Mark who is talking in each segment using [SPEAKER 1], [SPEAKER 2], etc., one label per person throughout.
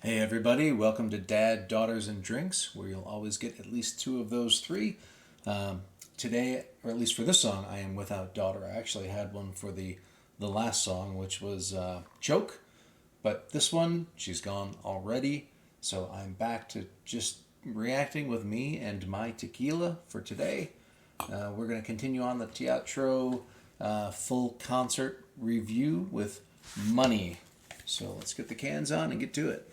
[SPEAKER 1] Hey everybody, welcome to Dad, Daughters, and Drinks, where you'll always get at least two of those three. Today, or at least for this song, I am without daughter. I actually had one for the last song, which was Choke, but this one, she's gone already, so I'm back to just reacting with me and my tequila for today. We're going to continue on the Teatro full concert review with Money. So let's get the cans on and get to it.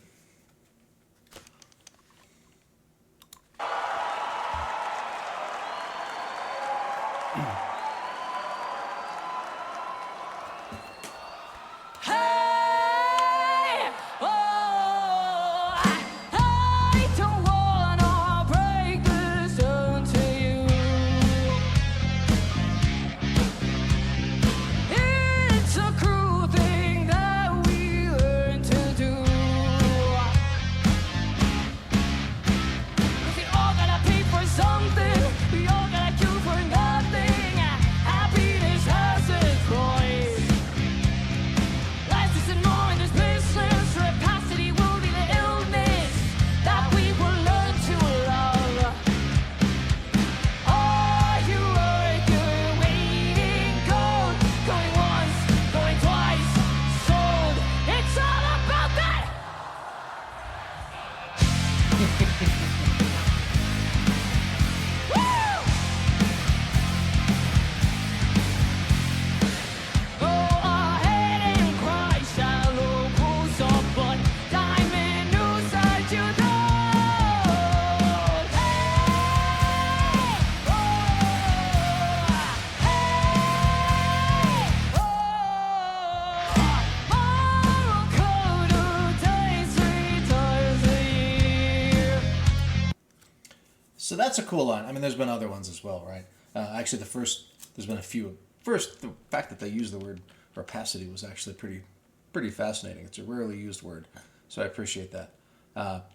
[SPEAKER 1] So that's a cool line. I mean, there's been other ones as well, right? Actually, there's been a few. First, the fact that they use the word rapacity was actually pretty fascinating. It's a rarely used word, so I appreciate that.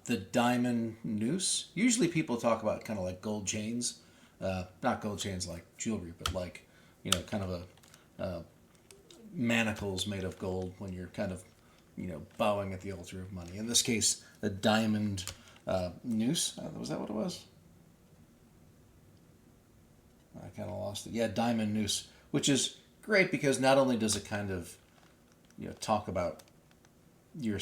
[SPEAKER 1] The diamond noose. Usually people talk about kind of like gold chains. Not gold chains like jewelry, but like, kind of a manacles made of gold when you're kind of, bowing at the altar of money. In this case, a diamond noose. Was that what it was? I kind of lost it. Yeah, diamond noose, which is great because not only does it kind of, talk about you're,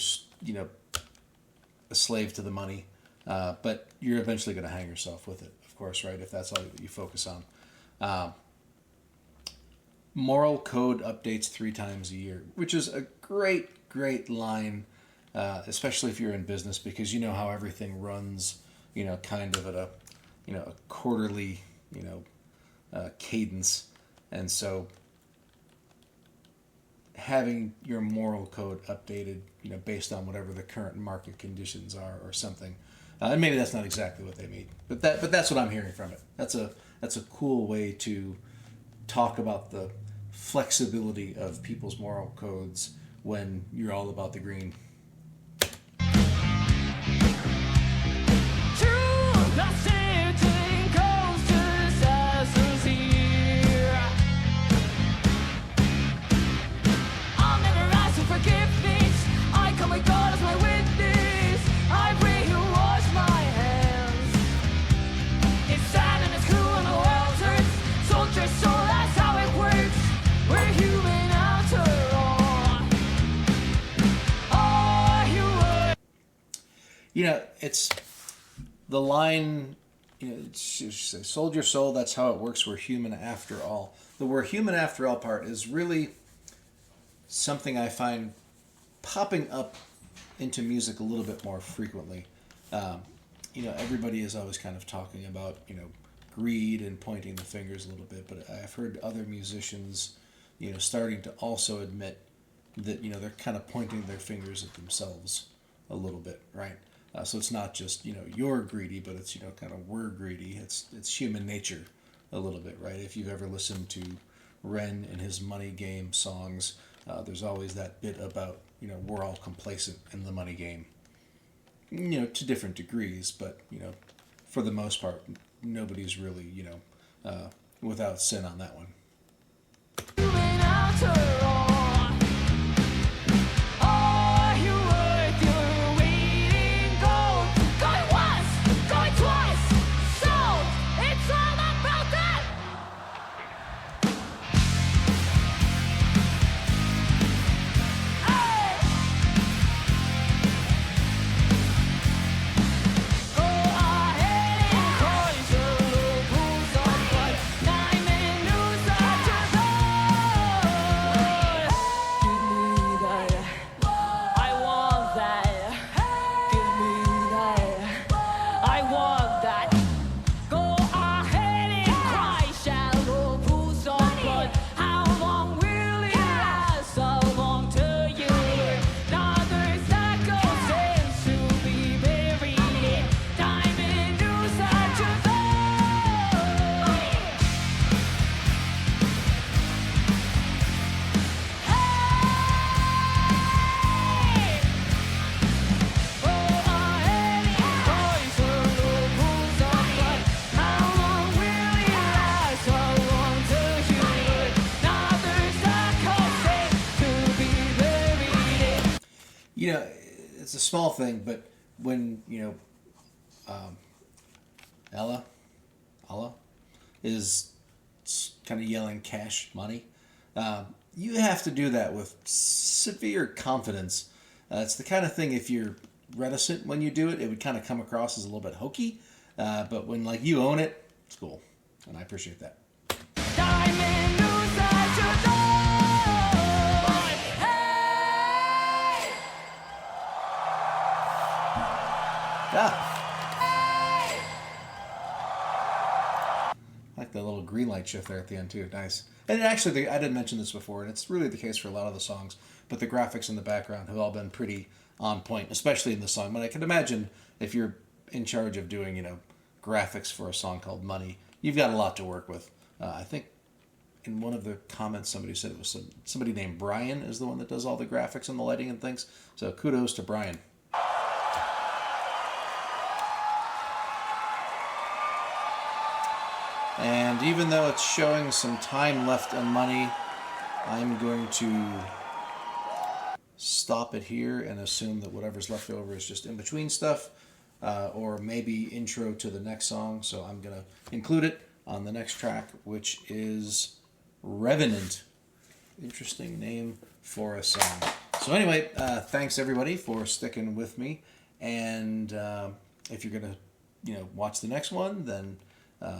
[SPEAKER 1] a slave to the money, but you're eventually going to hang yourself with it, of course, right? If that's all that you focus on. Moral code updates 3 times a year, which is a great line, especially if you're in business, because you know how everything runs, kind of at a, a quarterly, cadence, and so having your moral code updated, based on whatever the current market conditions are, or something, and maybe that's not exactly what they mean, but that's what I'm hearing from it. That's a cool way to talk about the flexibility of people's moral codes when you're all about the green. It's the line, sold your soul, that's how it works, we're human after all. The we're human after all part is really something I find popping up into music a little bit more frequently. Everybody is always kind of talking about, greed and pointing the fingers a little bit, but I've heard other musicians, starting to also admit that, they're kind of pointing their fingers at themselves a little bit, right? So it's not just, you're greedy, but it's, kind of we're greedy. It's human nature a little bit, right? If you've ever listened to Ren and his money game songs, there's always that bit about, we're all complacent in the money game. To different degrees, but, for the most part, nobody's really, without sin on that one. it's a small thing, but when Ella, Allah, is kind of yelling cash money, you have to do that with severe confidence. It's the kind of thing, if you're reticent when you do it, it would kind of come across as a little bit hokey. But when like you own it, it's cool, and I appreciate that. Yeah. I like the little green light shift there at the end too. Nice. And actually, I didn't mention this before, and it's really the case for a lot of the songs, but the graphics in the background have all been pretty on point, especially in the song. But I can imagine if you're in charge of doing, graphics for a song called Money, you've got a lot to work with. I think in one of the comments somebody said it was somebody named Brian is the one that does all the graphics and the lighting and things. So kudos to Brian. And even though it's showing some time left on Money, I'm going to stop it here and assume that whatever's left over is just in between stuff, or maybe intro to the next song. So I'm going to include it on the next track, which is Revenant. Interesting name for a song. So anyway, thanks everybody for sticking with me. And if you're going to watch the next one, then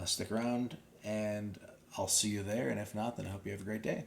[SPEAKER 1] stick around, and I'll see you there. And if not, then I hope you have a great day.